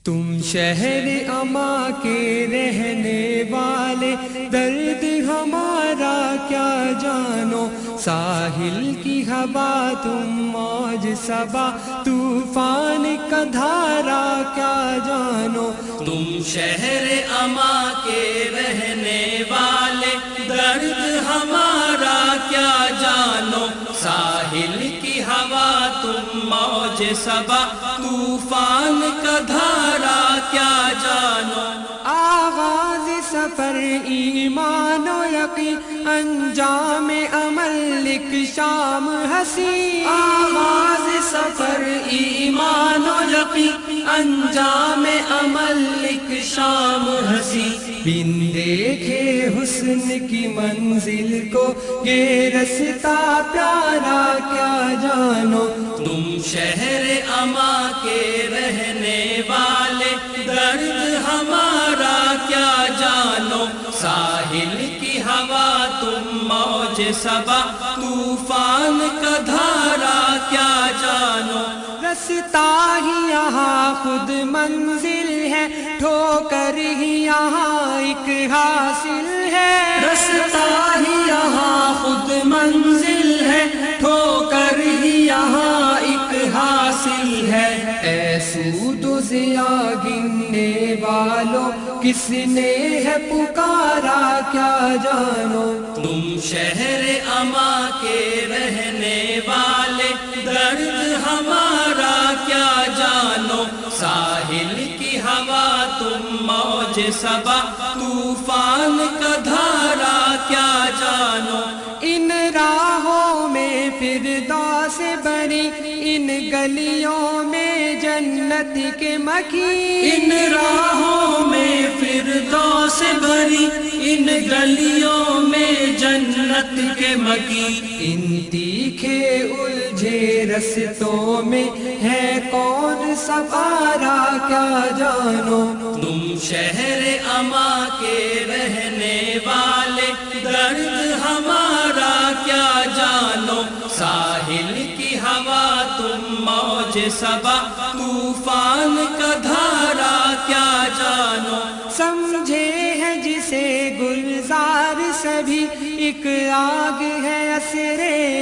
تم شہر اما کے رہنے والے، درد ہمارا کیا جانو، ساحل کی ہوا تم موج صبا، طوفان کا دھارا کیا جانو۔ تم شہر اما کے رہنے والے، درد ہمارا کیا جانو، ساحل کی ہوا تم موج صبا، طوفان کا دھارا کیا جانو۔ آغاز سفر ایمان و یقین، انجام عمل ایک شام حسین۔ آغاز سفر ایمان و یقین، انجام عمل ایک شام حسین۔ بن دیکھے حسن کی منزل کو، یہ رستہ پیارا کیا جانو۔ تم شہر اما کے رہنے والے، درد ہمارا کیا جانو، ساحل کی ہوا تم موج صبا، طوفان کا دھارا کیا جانو۔ رستہ ہی یہاں خود منزل ہے، ٹھوکر ہی یہاں ایک حاصل ہے۔ رستہ ہی یہاں خود منزل ہے، ٹھوکر ہی یہاں ایک حاصل ہے۔ اے سود و ضیاء گننے والوں، کس نے ہے پکارا کیا جانو۔ تم شہر اما کے رہنے والے، درد ہمارا کیا جانو، ساحل کی ہوا تم موج صبا، طوفان کا دھارا کیا جانو۔ ان راہوں میں فردوس بری، ان گلیوں میں جنت کے مکین۔ ان راہوں میں فردوس بھری، ان گلیوں میں جنت کے مکی۔ ان تیکھے الجھے رستوں میں ہے کون سوارا کیا جانو۔ تم شہر اما کے رہنے والے، درد ہمارا کیا جانو، ساحل کی ہوا تم موج صبا، طوفان کا دھارا کیا جانو۔ سمجھے ہے جسے گلزار سبھی، ایک آگ ہے عصر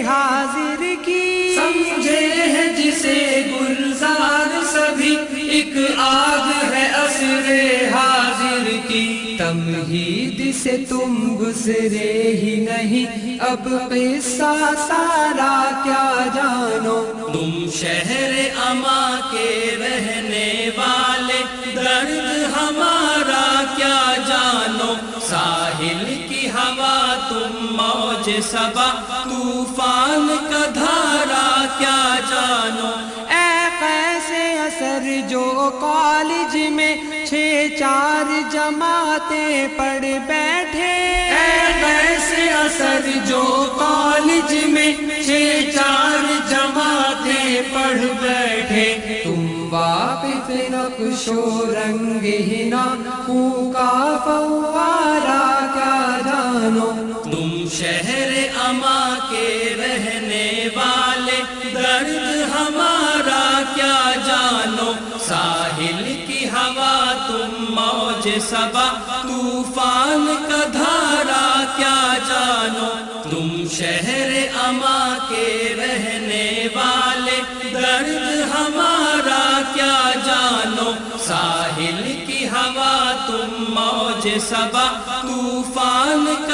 حاضر کی۔ سمجھے ہے جسے گلزار سبھی، ایک آگ ہے عصر حاضر کی۔ تمہید سے تم گزرے ہی نہیں، اب قصہ سارا کیا جانو۔ تم شہر اما کے رہنے والے، درد ہمارا کیا جانو، ساحل کی ہوا تم موج صبا، طوفان کا دھارا کیا جانو۔ اے قیس اثر جو کالج میں 6-4 جماعتیں پڑھ بیٹھے۔ اے قیس اثر جو کالج میں 6-4 جماعتیں پڑھ بیٹھے۔ تم واقف نقش و رنگ ہنا، خوں کا فوارہ کیا جانو۔ تم شہر اما کے رہنے والے، درد ہمارا کیا جانو، ساحل کی ہوا تم موج صبا، طوفان کا دھارا کیا جانو۔ تم شہر اما کے رہنے والے، درد ہمارا کیا جانو، ساحل کی ہوا تم موج صبا، طوفان کا